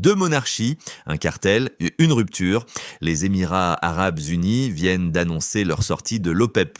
deux monarchies, un cartel et une rupture. Les Émirats arabes unis viennent d'annoncer leur sortie de l'OPEP+,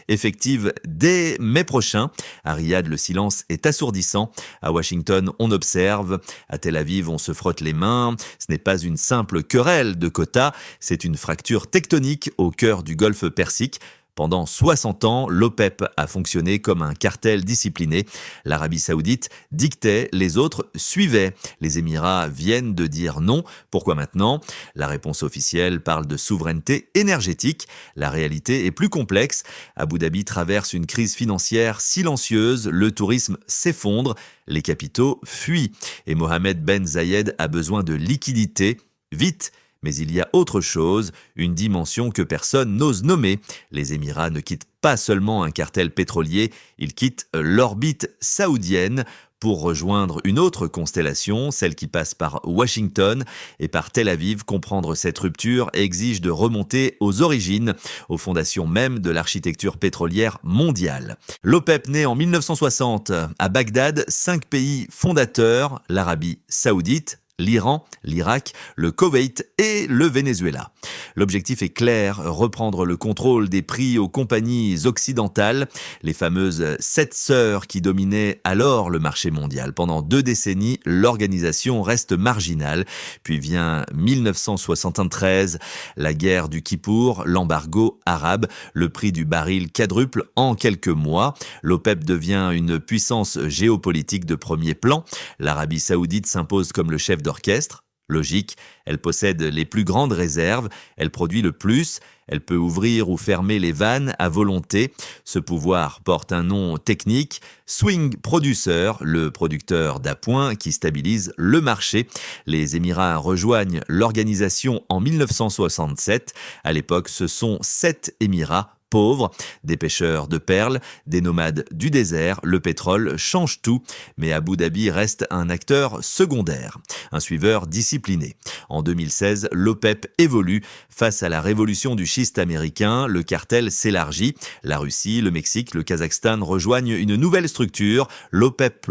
effective dès mai prochain. À Riyad, le silence est assourdissant. À Washington, on observe. À Tel Aviv, on se frotte les mains. Ce n'est pas une simple querelle de quotas, c'est une fracture tectonique au cœur du Golfe Persique. Pendant 60 ans, l'OPEP a fonctionné comme un cartel discipliné. L'Arabie saoudite dictait, les autres suivaient. Les Émirats viennent de dire non. Pourquoi maintenant ? La réponse officielle parle de souveraineté énergétique. La réalité est plus complexe. Abu Dhabi traverse une crise financière silencieuse. Le tourisme s'effondre. Les capitaux fuient. Et Mohammed Ben Zayed a besoin de liquidités. Vite! Mais il y a autre chose, une dimension que personne n'ose nommer. Les Émirats ne quittent pas seulement un cartel pétrolier, ils quittent l'orbite saoudienne pour rejoindre une autre constellation, celle qui passe par Washington et par Tel Aviv. Comprendre cette rupture exige de remonter aux origines, aux fondations même de l'architecture pétrolière mondiale. L'OPEP naît en 1960. À Bagdad, 5 pays fondateurs, l'Arabie saoudite, l'Iran, l'Irak, le Koweït et le Venezuela. L'objectif est clair, reprendre le contrôle des prix aux compagnies occidentales, les fameuses 7 sœurs qui dominaient alors le marché mondial. Pendant 2 décennies, l'organisation reste marginale. Puis vient 1973, la guerre du Kippour, l'embargo arabe, le prix du baril quadruple en quelques mois. L'OPEP devient une puissance géopolitique de premier plan. L'Arabie saoudite s'impose comme le chef d'orchestre. Logique, elle possède les plus grandes réserves, elle produit le plus, elle peut ouvrir ou fermer les vannes à volonté. Ce pouvoir porte un nom technique, swing producer, le producteur d'appoint qui stabilise le marché. Les Émirats rejoignent l'organisation en 1967. À l'époque, ce sont 7 Émirats pauvres, des pêcheurs de perles, des nomades du désert. Le pétrole change tout, mais Abu Dhabi reste un acteur secondaire, un suiveur discipliné. En 2016, l'OPEP évolue. Face à la révolution du schiste américain, le cartel s'élargit. La Russie, le Mexique, le Kazakhstan rejoignent une nouvelle structure, l'OPEP+.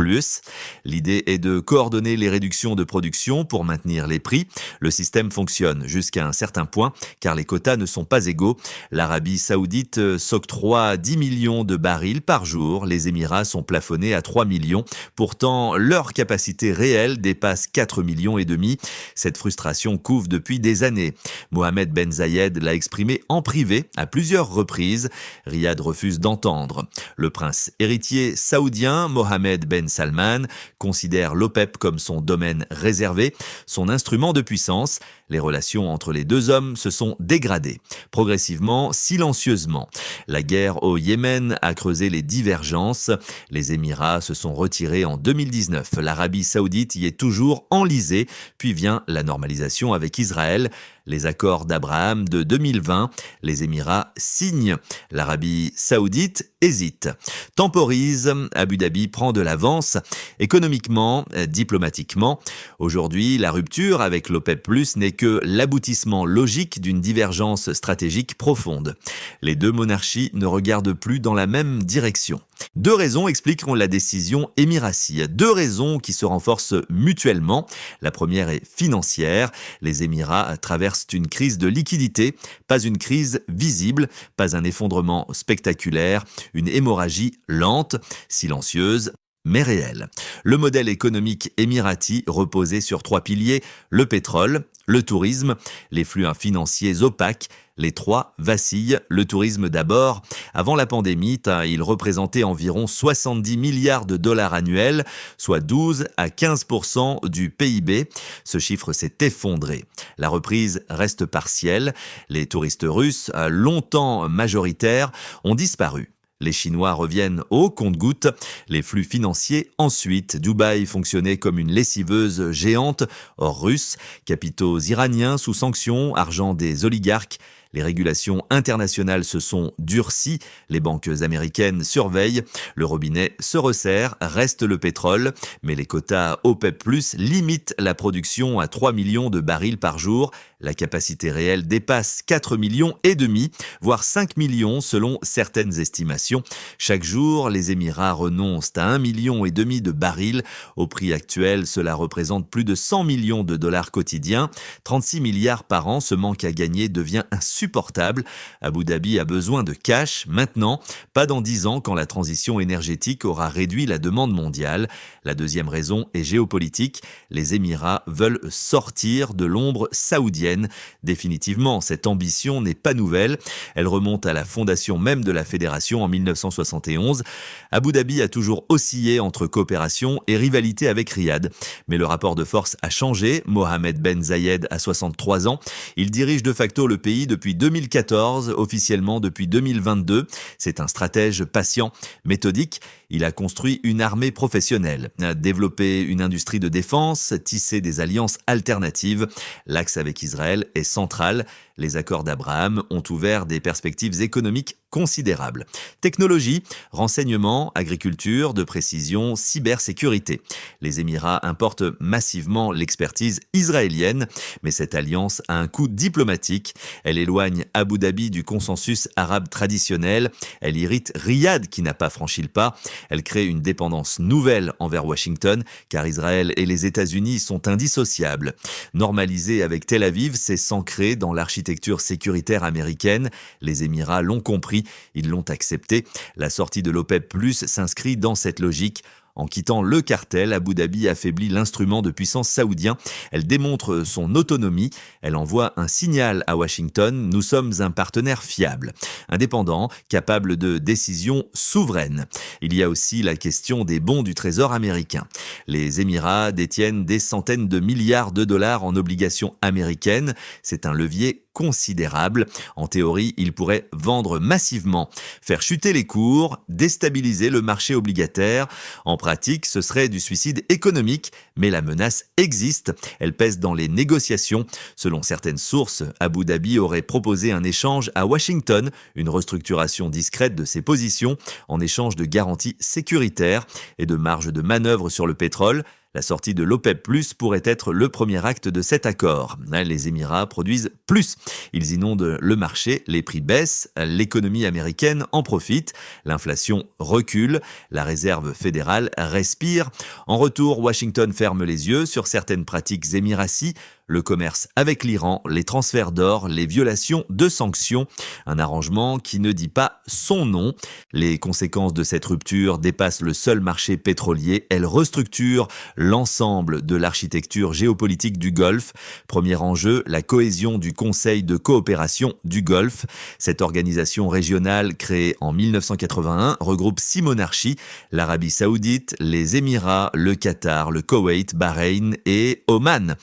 L'idée est de coordonner les réductions de production pour maintenir les prix. Le système fonctionne jusqu'à un certain point, car les quotas ne sont pas égaux. L'Arabie saoudite s'octroie 10 millions de barils par jour. Les Émirats sont plafonnés à 3 millions. Pourtant, leur capacité réelle dépasse 4 millions et demi. Cette frustration couve depuis des années. Mohammed Ben Zayed l'a exprimé en privé à plusieurs reprises. Riyad refuse d'entendre. Le prince héritier saoudien, Mohammed Ben Salman, considère l'OPEP comme son domaine réservé, son instrument de puissance. Les relations entre les deux hommes se sont dégradées, progressivement, silencieusement. La guerre au Yémen a creusé les divergences. Les Émirats se sont retirés en 2019. L'Arabie saoudite y est toujours enlisée. Puis vient la normalisation avec Israël. Les accords d'Abraham de 2020, les Émirats signent. L'Arabie saoudite hésite, temporise. Abu Dhabi prend de l'avance, économiquement, diplomatiquement. Aujourd'hui, la rupture avec l'OPEP+, n'est que l'aboutissement logique d'une divergence stratégique profonde. Les deux monarchies ne regardent plus dans la même direction. 2 raisons expliqueront la décision émiratie. 2 raisons qui se renforcent mutuellement. La première est financière. Les Émirats traversent une crise de liquidité, pas une crise visible, pas un effondrement spectaculaire, une hémorragie lente, silencieuse, mais réelle. Le modèle économique émirati reposait sur 3 piliers, le pétrole, le tourisme, les flux financiers opaques. Les 3 vacillent. Le tourisme d'abord. Avant la pandémie, il représentait environ 70 milliards de dollars annuels, soit 12 à 15% du PIB. Ce chiffre s'est effondré. La reprise reste partielle. Les touristes russes, longtemps majoritaires, ont disparu. Les Chinois reviennent au compte-gouttes, les flux financiers ensuite. Dubaï fonctionnait comme une lessiveuse géante, or russe, capitaux iraniens sous sanctions, argent des oligarques. Les régulations internationales se sont durcies, les banques américaines surveillent, le robinet se resserre, reste le pétrole, mais les quotas OPEP+, limitent la production à 3 millions de barils par jour. La capacité réelle dépasse 4 millions et demi, voire 5 millions selon certaines estimations. Chaque jour, les Émirats renoncent à 1,5 million de barils. Au prix actuel, cela représente plus de 100 millions de dollars quotidiens. 36 milliards par an, ce manque à gagner devient insupportable. Abu Dhabi a besoin de cash maintenant, pas dans 10 ans quand la transition énergétique aura réduit la demande mondiale. La deuxième raison est géopolitique. Les Émirats veulent sortir de l'ombre saoudienne. Définitivement, cette ambition n'est pas nouvelle. Elle remonte à la fondation même de la fédération en 1971. Abu Dhabi a toujours oscillé entre coopération et rivalité avec Riyad. Mais le rapport de force a changé. Mohammed Ben Zayed a 63 ans. Il dirige de facto le pays depuis 2014, officiellement depuis 2022. C'est un stratège patient, méthodique. Il a construit une armée professionnelle, a développé une industrie de défense, tissé des alliances alternatives. L'axe avec Israël est central. Les accords d'Abraham ont ouvert des perspectives économiques considérables. Technologie, renseignement, agriculture, de précision, cybersécurité. Les Émirats importent massivement l'expertise israélienne, mais cette alliance a un coût diplomatique. Elle éloigne Abu Dhabi du consensus arabe traditionnel. Elle irrite Riyad qui n'a pas franchi le pas. Elle crée une dépendance nouvelle envers Washington, car Israël et les États-Unis sont indissociables. Normaliser avec Tel Aviv, c'est s'ancrer dans l'architecture sécuritaire américaine. Les Émirats l'ont compris, ils l'ont accepté. La sortie de l'OPEP+ s'inscrit dans cette logique. En quittant le cartel, Abu Dhabi affaiblit l'instrument de puissance saoudien. Elle démontre son autonomie. Elle envoie un signal à Washington. Nous sommes un partenaire fiable, indépendant, capable de décisions souveraines. Il y a aussi la question des bons du Trésor américain. Les Émirats détiennent des centaines de milliards de dollars en obligations américaines. C'est un levier considérable. En théorie, il pourrait vendre massivement, faire chuter les cours, déstabiliser le marché obligataire. En pratique, ce serait du suicide économique, mais la menace existe. Elle pèse dans les négociations. Selon certaines sources, Abu Dhabi aurait proposé un échange à Washington, une restructuration discrète de ses positions en échange de garanties sécuritaires et de marge de manœuvre sur le pétrole. La sortie de l'OPEP+ pourrait être le premier acte de cet accord. Les Émirats produisent plus. Ils inondent le marché, les prix baissent, l'économie américaine en profite, l'inflation recule, la réserve fédérale respire. En retour, Washington ferme les yeux sur certaines pratiques émiraties, le commerce avec l'Iran, les transferts d'or, les violations de sanctions. Un arrangement qui ne dit pas son nom. Les conséquences de cette rupture dépassent le seul marché pétrolier. Elle restructure l'ensemble de l'architecture géopolitique du Golfe. Premier enjeu, la cohésion du Conseil de coopération du Golfe. Cette organisation régionale créée en 1981 regroupe 6 monarchies, l'Arabie Saoudite, les Émirats, le Qatar, le Koweït, Bahreïn et Oman.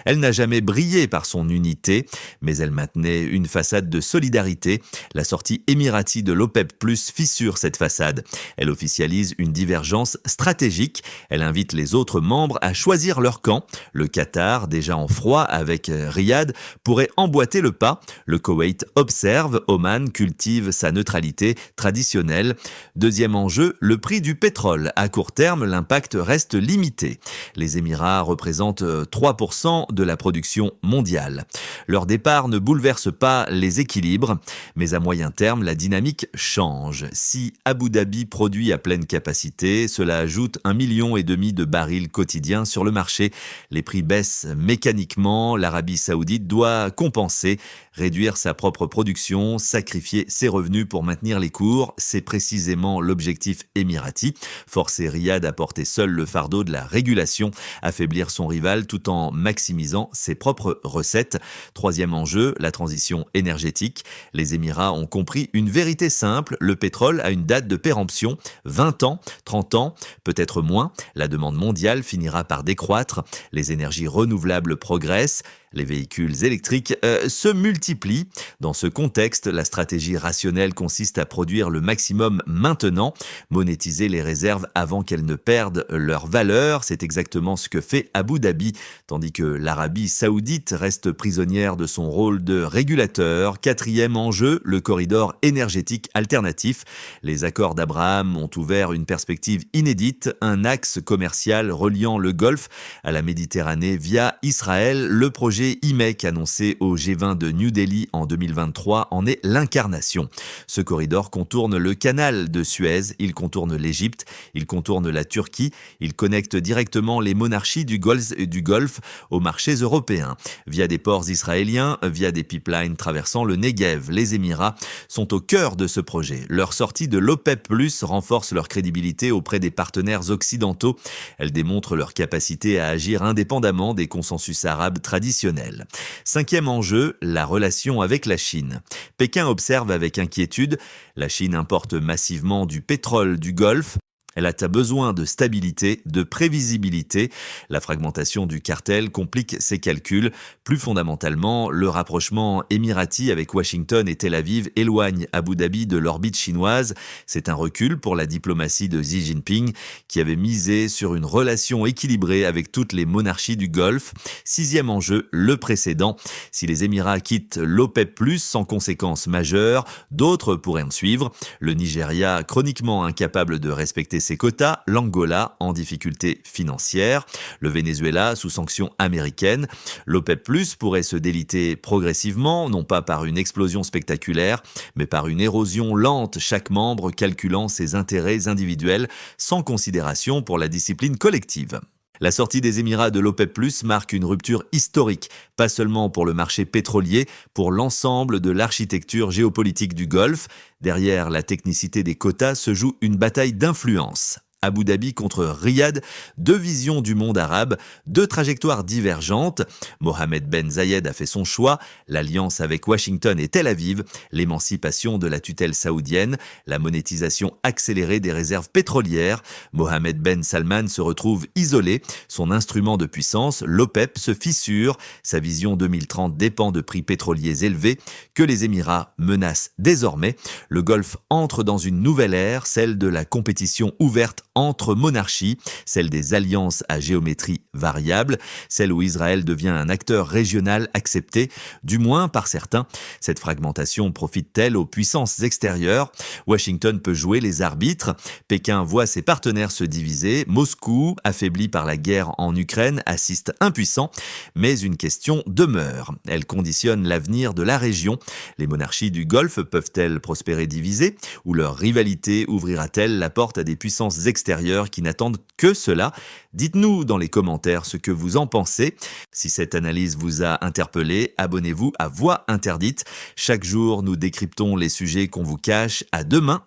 Elle n'a jamais brillé par son unité, mais elle maintenait une façade de solidarité. La sortie émiratie de l'OPEP+ fissure cette façade. Elle officialise une divergence stratégique. Elle invite les autres membres à choisir leur camp. Le Qatar, déjà en froid avec Riyad, pourrait emboîter le pas. Le Koweït observe, Oman cultive sa neutralité traditionnelle. Deuxième enjeu, le prix du pétrole. À court terme, l'impact reste limité. Les Émirats représentent 3% de la production mondiale. Leur départ ne bouleverse pas les équilibres, mais à moyen terme, la dynamique change. Si Abu Dhabi produit à pleine capacité, cela ajoute 1,5 million de barils quotidiens sur le marché. Les prix baissent mécaniquement, l'Arabie Saoudite doit compenser, réduire sa propre production, sacrifier ses revenus pour maintenir les cours. C'est précisément l'objectif émirati. Forcer Riyad à porter seul le fardeau de la régulation, affaiblir son rival tout en maximisant ses propres recettes. Troisième enjeu, la transition énergétique. Les Émirats ont compris une vérité simple, le pétrole a une date de péremption, 20 ans, 30 ans, peut-être moins. La demande mondiale finira par décroître, les énergies renouvelables progressent, les véhicules électriques se multiplient. Dans ce contexte, la stratégie rationnelle consiste à produire le maximum maintenant, monétiser les réserves avant qu'elles ne perdent leur valeur. C'est exactement ce que fait Abu Dhabi, tandis que l'Arabie Saoudite reste prisonnière manière de son rôle de régulateur. Quatrième enjeu, le corridor énergétique alternatif. Les accords d'Abraham ont ouvert une perspective inédite, un axe commercial reliant le Golfe à la Méditerranée via Israël. Le projet IMEC annoncé au G20 de New Delhi en 2023 en est l'incarnation. Ce corridor contourne le canal de Suez, il contourne l'Égypte, il contourne la Turquie, il connecte directement les monarchies du Golfe aux marchés européens. Via des ports israéliens, via des pipelines traversant le Negev, les Émirats sont au cœur de ce projet. Leur sortie de l'OPEP+ renforce leur crédibilité auprès des partenaires occidentaux. Elle démontre leur capacité à agir indépendamment des consensus arabes traditionnels. Cinquième enjeu, la relation avec la Chine. Pékin observe avec inquiétude, la Chine importe massivement du pétrole du Golfe. Elle a besoin de stabilité, de prévisibilité. La fragmentation du cartel complique ses calculs. Plus fondamentalement, le rapprochement émirati avec Washington et Tel Aviv éloigne Abu Dhabi de l'orbite chinoise. C'est un recul pour la diplomatie de Xi Jinping qui avait misé sur une relation équilibrée avec toutes les monarchies du Golfe. Sixième enjeu, le précédent. Si les Émirats quittent l'OPEP+, sans conséquences majeures, d'autres pourraient en suivre. Le Nigeria, chroniquement incapable de respecter ses quotas, l'Angola en difficulté financière, le Venezuela sous sanctions américaines. L'OPEP+ pourrait se déliter progressivement, non pas par une explosion spectaculaire, mais par une érosion lente, chaque membre calculant ses intérêts individuels sans considération pour la discipline collective. La sortie des Émirats de l'OPEP+ marque une rupture historique, pas seulement pour le marché pétrolier, pour l'ensemble de l'architecture géopolitique du Golfe. Derrière la technicité des quotas se joue une bataille d'influence. Abu Dhabi contre Riyad, deux visions du monde arabe, deux trajectoires divergentes. Mohammed Ben Zayed a fait son choix, l'alliance avec Washington et Tel Aviv, l'émancipation de la tutelle saoudienne, la monétisation accélérée des réserves pétrolières. Mohammed Ben Salman se retrouve isolé, son instrument de puissance, l'OPEP, se fissure, sa vision 2030 dépend de prix pétroliers élevés que les Émirats menacent désormais. Le Golfe entre dans une nouvelle ère, celle de la compétition ouverte entre monarchies, celle des alliances à géométrie variable, celle où Israël devient un acteur régional accepté, du moins par certains. Cette fragmentation profite-t-elle aux puissances extérieures? Washington peut jouer les arbitres. Pékin voit ses partenaires se diviser. Moscou, affaibli par la guerre en Ukraine, assiste impuissant. Mais une question demeure. Elle conditionne l'avenir de la région. Les monarchies du Golfe peuvent-elles prospérer divisées? Ou leur rivalité ouvrira-t-elle la porte à des puissances extérieures qui n'attendent que cela? Dites-nous dans les commentaires ce que vous en pensez. Si cette analyse vous a interpellé, abonnez-vous à Voix interdite. Chaque jour, nous décryptons les sujets qu'on vous cache. À demain.